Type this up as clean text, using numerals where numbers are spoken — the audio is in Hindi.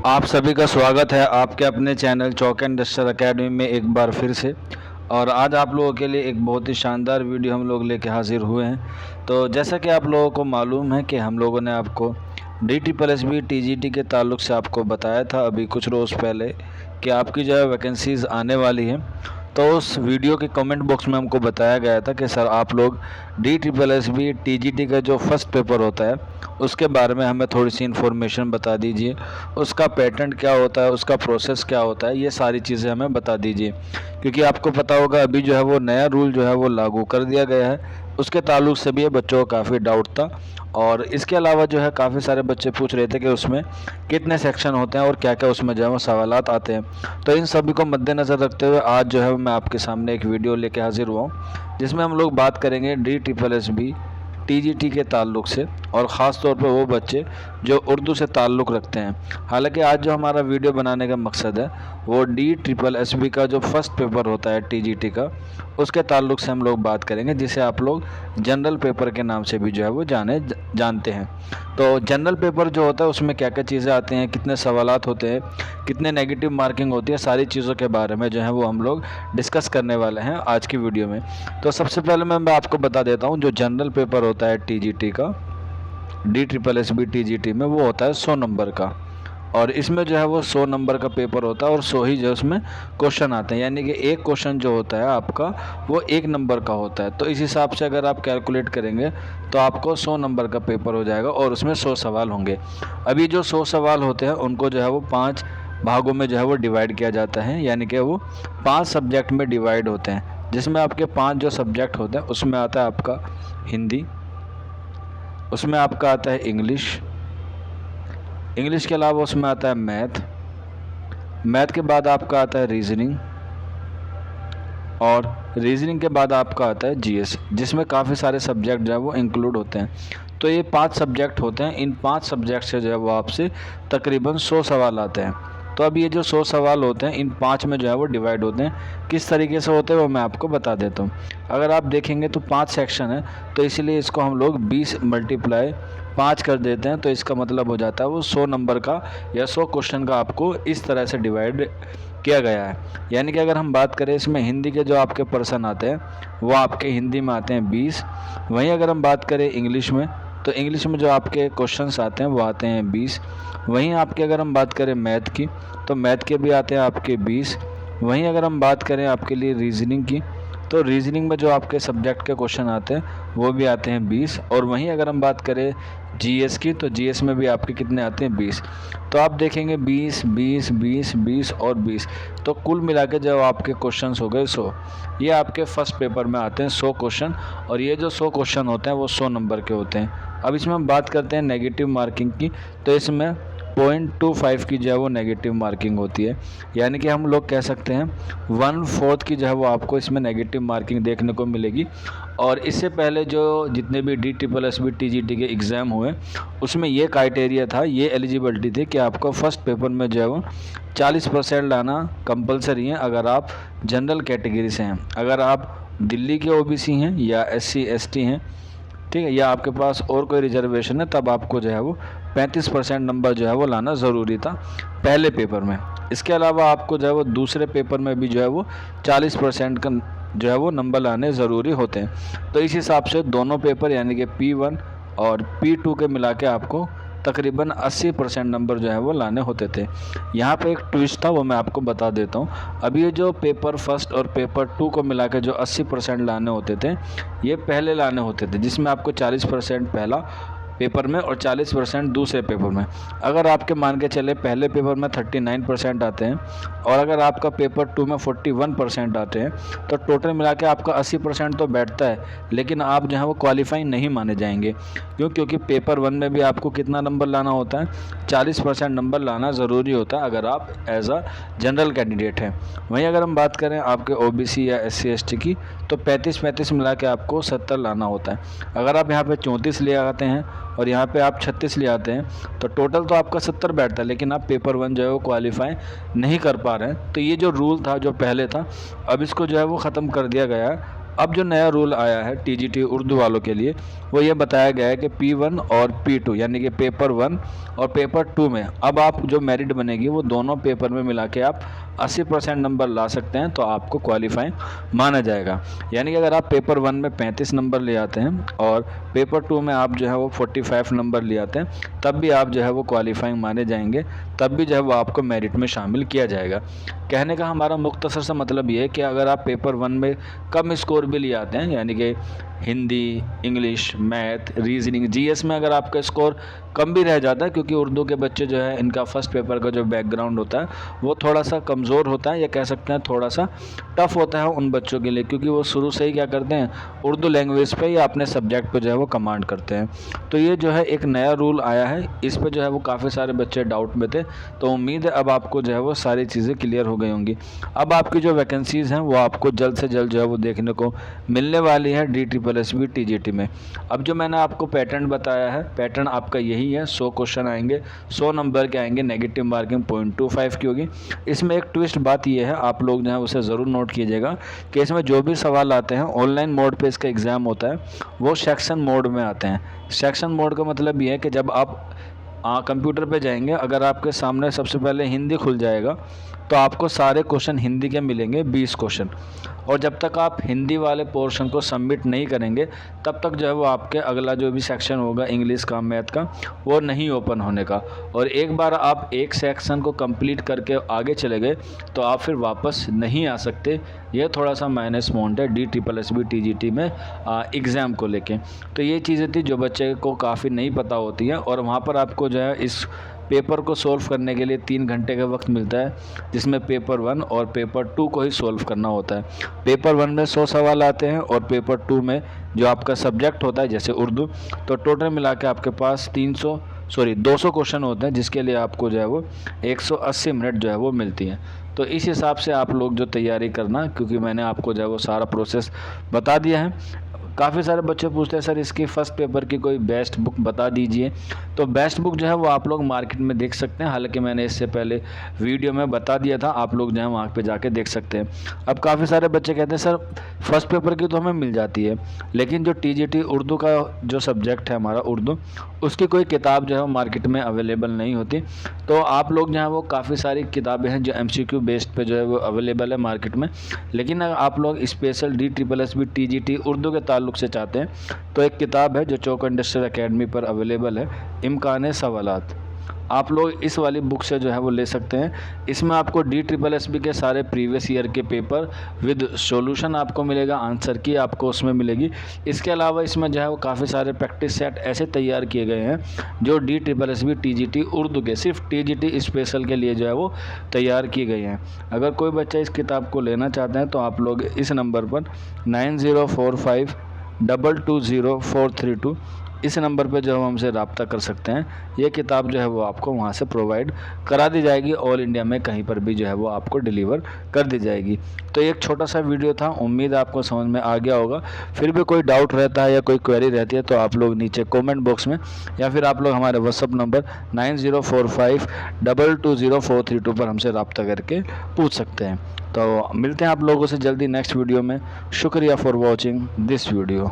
आप सभी का स्वागत है आपके अपने channel chalk and duster academy में एक बार फिर से। और आज आप लोगों के लिए एक बहुत ही शानदार वीडियो हम लोग लेके हाजिर हुए हैं। तो जैसा कि आप लोगों को मालूम है कि हम लोगों ने आपको DSSB TGT के ताल्लुक से आपको बताया था अभी कुछ रोज़ पहले कि आपकी जो है वैकेंसीज़ आने वाली हैं। तो उस वीडियो के कमेंट बॉक्स में हमको बताया गया था कि सर आप लोग DSSB TGT का जो फर्स्ट पेपर होता है उसके बारे में हमें थोड़ी सी इन्फॉर्मेशन बता दीजिए, उसका पैटर्न क्या होता है, उसका प्रोसेस क्या होता है, ये सारी चीज़ें हमें बता दीजिए। क्योंकि आपको पता होगा अभी जो है वो नया रूल जो है वो लागू कर दिया गया है, उसके ताल्लुक से भी ये बच्चों को काफ़ी डाउट था। और इसके अलावा जो है काफ़ी सारे बच्चे पूछ रहे थे कि उसमें कितने सेक्शन होते हैं और क्या क्या उसमें जो है वो सवालात आते हैं। तो इन सभी को मद्देनज़र रखते हुए आज जो है मैं आपके सामने एक वीडियो लेके हाजिर हुआ हूँ, जिसमें हम लोग बात करेंगे DSSB TGT के ताल्लुक से, और ख़ास तौर पे वो बच्चे जो उर्दू से ताल्लुक़ रखते हैं। हालांकि आज जो हमारा वीडियो बनाने का मकसद है वो DSSB का जो फर्स्ट पेपर होता है TGT का, उसके ताल्लुक से हम लोग बात करेंगे, जिसे आप लोग जनरल पेपर के नाम से भी जो है वो जानते हैं। तो जनरल पेपर जो होता है उसमें क्या क्या चीज़ें आती हैं, कितने सवालात होते हैं, कितने नेगेटिव मार्किंग होती है, सारी चीज़ों के बारे में जो है वो हम लोग डिस्कस करने वाले हैं आज की वीडियो में। तो सबसे पहले मैं आपको बता देता हूँ जो जनरल पेपर होता है TGT का, DSSB TGT में, वो होता है 100 नंबर का। और इसमें जो है वो 100 नंबर का पेपर होता है और 100 ही जो उसमें क्वेश्चन आते हैं, यानी कि एक क्वेश्चन जो होता है आपका वो 1 नंबर का होता है। तो इस हिसाब से अगर आप कैलकुलेट करेंगे तो आपको 100 नंबर का पेपर हो जाएगा और उसमें 100 सवाल होंगे। अभी जो 100 सवाल होते हैं उनको जो है वो 5 भागों में जो है वो डिवाइड किया जाता है, यानी कि वो 5 सब्जेक्ट में डिवाइड होते हैं, जिसमें आपके 5 जो सब्जेक्ट होते हैं उसमें आता है आपका हिंदी, उसमें आपका आता है इंग्लिश, इंग्लिश के अलावा उसमें आता है मैथ, मैथ के बाद आपका आता है रीजनिंग, और रीजनिंग के बाद आपका आता है GS, जिसमें काफ़ी सारे सब्जेक्ट जो है वो इंक्लूड होते हैं। तो ये 5 सब्जेक्ट होते हैं, इन 5 सब्जेक्ट से जो है वो आपसे तकरीबन 100 सवाल आते हैं। तो अब ये जो 100 सवाल होते हैं इन 5 में जो है वो डिवाइड होते हैं। किस तरीके से होते हैं वो मैं आपको बता देता हूँ। अगर आप देखेंगे तो 5 सेक्शन है, तो इसीलिए इसको हम लोग 20 × 5 कर देते हैं। तो इसका मतलब हो जाता है वो 100 नंबर का या 100 क्वेश्चन का आपको इस तरह से डिवाइड किया गया है। यानी कि अगर हम बात करें इसमें हिंदी के जो आपके पर्सन आते हैं वो आपके हिंदी में आते हैं 20। वहीं अगर हम बात करें इंग्लिश में, तो इंग्लिश में जो आपके क्वेश्चंस आते हैं वो आते हैं 20। वहीं आपके अगर हम बात करें मैथ की, तो मैथ के भी आते हैं आपके 20। वहीं अगर हम बात करें आपके लिए रीजनिंग की, तो रीजनिंग में जो आपके सब्जेक्ट के क्वेश्चन आते हैं वो भी आते हैं 20। और वहीं अगर हम बात करें GS की, तो GS में भी आपके कितने आते हैं 20। तो आप देखेंगे 20 20 20 20 और 20, तो कुल मिला के जब आपके क्वेश्चंस हो गए 100, ये आपके फर्स्ट पेपर में आते हैं 100 क्वेश्चन। और ये जो 100 क्वेश्चन होते हैं वो 100 नंबर के होते हैं। अब इसमें हम बात करते हैं नेगेटिव मार्किंग की, तो इसमें 0.25 की जो है वो नेगेटिव मार्किंग होती है, यानी कि हम लोग कह सकते हैं 1/4 की जो है वो आपको इसमें नेगेटिव मार्किंग देखने को मिलेगी। और इससे पहले जो जितने भी DSSB TGT के एग्ज़ाम हुए उसमें ये क्राइटेरिया था, ये एलिजिबिलिटी थी कि आपको फर्स्ट पेपर में जो है वो 40% लाना कंपलसरी है अगर आप जनरल कैटेगरी से हैं। अगर आप दिल्ली के OBC हैं या SC ST हैं, ठीक है, या आपके पास और कोई रिजर्वेशन है, तब आपको जो है वो 35% नंबर जो है वो लाना ज़रूरी था पहले पेपर में। इसके अलावा आपको जो है वो दूसरे पेपर में भी जो है वो 40% का जो है वो नंबर लाने ज़रूरी होते हैं। तो इस हिसाब से दोनों पेपर यानी कि P1 और P2 के मिला के आपको तकरीबन 80% नंबर जो है वो लाने होते थे। यहाँ पे एक ट्विस्ट था, वो मैं आपको बता देता हूँ। अभी ये जो पेपर फर्स्ट और पेपर 2 को मिला के जो 80% लाने होते थे, ये पहले लाने होते थे, जिसमें आपको 40% पहला पेपर में और 40% दूसरे पेपर में। अगर आपके मान के चले पहले पेपर में 39% आते हैं और अगर आपका पेपर 2 में 41% आते हैं, तो टोटल मिला के आपका 80% तो बैठता है, लेकिन आप जो है वो क्वालिफाई नहीं माने जाएंगे। क्योंकि पेपर 1 में भी आपको कितना नंबर लाना होता है, 40% नंबर लाना ज़रूरी होता है अगर आप एज अ जनरल कैंडिडेट हैं। वहीं अगर हम बात करें आपके OBC या SC ST की, तो 35 मिला के आपको 70 लाना होता है। अगर आप यहाँ पे 34 ले आते हैं और यहाँ पे आप 36 ले आते हैं, तो टोटल तो आपका 70 बैठता है, लेकिन आप पेपर 1 जो है वो क्वालिफाई नहीं कर पा रहे हैं। तो ये जो रूल था जो पहले था, अब इसको जो है वो ख़त्म कर दिया गया है। अब जो नया रूल आया है टीजीटी उर्दू वालों के लिए, वो ये बताया गया है कि P1 और P2 यानी कि पेपर 1 और पेपर 2 में अब आप जो मेरिट बनेगी वो दोनों पेपर में मिला के आप 80% नंबर ला सकते हैं, तो आपको क्वालिफाइंग माना जाएगा। यानी कि अगर आप पेपर 1 में 35 नंबर ले आते हैं और पेपर 2 में आप जो है वो 45 नंबर ले आते हैं, तब भी आप जो है वो क्वालिफाइंग माने जाएंगे, तब भी जो है वो आपको मेरिट में शामिल किया जाएगा। कहने का हमारा मुख्तसर सा मतलब ये है कि अगर आप पेपर 1 में कम स्कोर भी ले आते हैं, यानी कि Hindi, English, math, reasoning, GS में अगर आपका स्कोर कम भी रह जाता है, क्योंकि उर्दू के बच्चे जो है इनका फर्स्ट पेपर का जो बैकग्राउंड होता है वो थोड़ा सा कमज़ोर होता है, या कह सकते हैं थोड़ा सा टफ होता है उन बच्चों के लिए, क्योंकि वो शुरू से ही क्या करते हैं, उर्दू लैंग्वेज पे या अपने सब्जेक्ट पे जो है वो कमांड करते हैं। तो ये जो है एक नया रूल आया है, इस पे जो है वो काफ़ी सारे बच्चे डाउट में थे, तो उम्मीद है अब आपको जो है वो सारी चीज़ें क्लियर हो गई होंगी। अब आपकी जो वैकेंसीज़ हैं वो आपको जल्द से जल्द जो है वो देखने को मिलने वाली है DSSB TGT में। अब जो मैंने आपको पैटर्न बताया है, पैटर्न आपका यही है, 100 क्वेश्चन आएंगे, 100 नंबर के आएंगे, नेगेटिव मार्किंग 0.25 की होगी। इसमें एक ट्विस्ट बात यह है, आप लोग जो है उसे ज़रूर नोट कीजिएगा कि इसमें जो भी सवाल आते हैं ऑनलाइन मोड पे इसका एग्ज़ाम होता है, वो सेक्शन मोड में आते हैं। सेक्शन मोड का मतलब ये है कि जब आप कंप्यूटर पे जाएंगे, अगर आपके सामने सबसे पहले हिंदी खुल जाएगा तो आपको सारे क्वेश्चन हिंदी के मिलेंगे, 20 क्वेश्चन, और जब तक आप हिंदी वाले पोर्शन को सबमिट नहीं करेंगे तब तक जो है वो आपके अगला जो भी सेक्शन होगा इंग्लिश का, मैथ का, वो नहीं ओपन होने का। और एक बार आप एक सेक्शन को कंप्लीट करके आगे चले गए तो आप फिर वापस नहीं आ सकते। यह थोड़ा सा माइनस पॉइंट है DSSB TGT में एग्ज़ाम को लेके। तो ये चीज़ें थी जो बच्चे को काफ़ी नहीं पता होती हैं, और वहाँ पर आपको जो है इस पेपर को सोल्व करने के लिए 3 घंटे का वक्त मिलता है, जिसमें पेपर 1 और पेपर 2 को ही सोल्व करना होता है। पेपर 1 में 100 सवाल आते हैं और पेपर 2 में जो आपका सब्जेक्ट होता है जैसे उर्दू, तो टोटल मिला के आपके पास 200 क्वेश्चन होते हैं, जिसके लिए आपको जो है वो 180 मिनट जो है वो मिलती है। तो इस हिसाब से आप लोग जो तैयारी करना, क्योंकि मैंने आपको जो है वो सारा प्रोसेस बता दिया है। काफ़ी सारे बच्चे पूछते हैं सर इसकी फ़र्स्ट पेपर की कोई बेस्ट बुक बता दीजिए। तो बेस्ट बुक जो है वो आप लोग मार्केट में देख सकते हैं, हालांकि मैंने इससे पहले वीडियो में बता दिया था, आप लोग जो है वहाँ पे जाके देख सकते हैं। अब काफ़ी सारे बच्चे कहते हैं सर फर्स्ट पेपर की तो हमें मिल जाती है, लेकिन जो TGT उर्दू का जो सब्जेक्ट है हमारा उर्दू, उसकी कोई किताब जो है वो मार्केट में अवेलेबल नहीं होती। तो आप लोग जो है वो काफ़ी सारी किताबें हैं जो MCQ बेस्ड पे जो है वो अवेलेबल है मार्केट में, लेकिन अगर आप लोग स्पेशल DSSB TGT उर्दू के ताल्लुक से चाहते हैं तो एक किताब है जो चौक इंडस्ट्रियल एकेडमी पर अवेलेबल है, इम्कान सवालात। आप लोग इस वाली बुक से जो है वो ले सकते हैं। इसमें आपको DSSB के सारे प्रीवियस ईयर के पेपर विद सॉल्यूशन आपको मिलेगा, आंसर की आपको उसमें मिलेगी। इसके अलावा इसमें जो है वो काफ़ी सारे प्रैक्टिस सेट ऐसे तैयार किए गए हैं जो DSSB TGT उर्दू के सिर्फ TGT स्पेशल के लिए जो है वो तैयार किए गए हैं। अगर कोई बच्चा इस किताब को लेना चाहते हैं तो आप लोग इस नंबर पर 9045220432 इस नंबर पे जो है हमसे रब्ता कर सकते हैं। ये किताब जो है वो आपको वहाँ से प्रोवाइड करा दी जाएगी, ऑल इंडिया में कहीं पर भी जो है वो आपको डिलीवर कर दी जाएगी। तो एक छोटा सा वीडियो था, उम्मीद आपको समझ में आ गया होगा। फिर भी कोई डाउट रहता है या कोई क्वेरी रहती है तो आप लोग नीचे कमेंट बॉक्स में या फिर आप लोग हमारे व्हाट्सअप नंबर 9045220432 पर हमसे रब्ता करके पूछ सकते हैं। तो मिलते हैं आप लोगों से जल्दी नेक्स्ट वीडियो में। शुक्रिया फॉर वॉचिंग दिस वीडियो।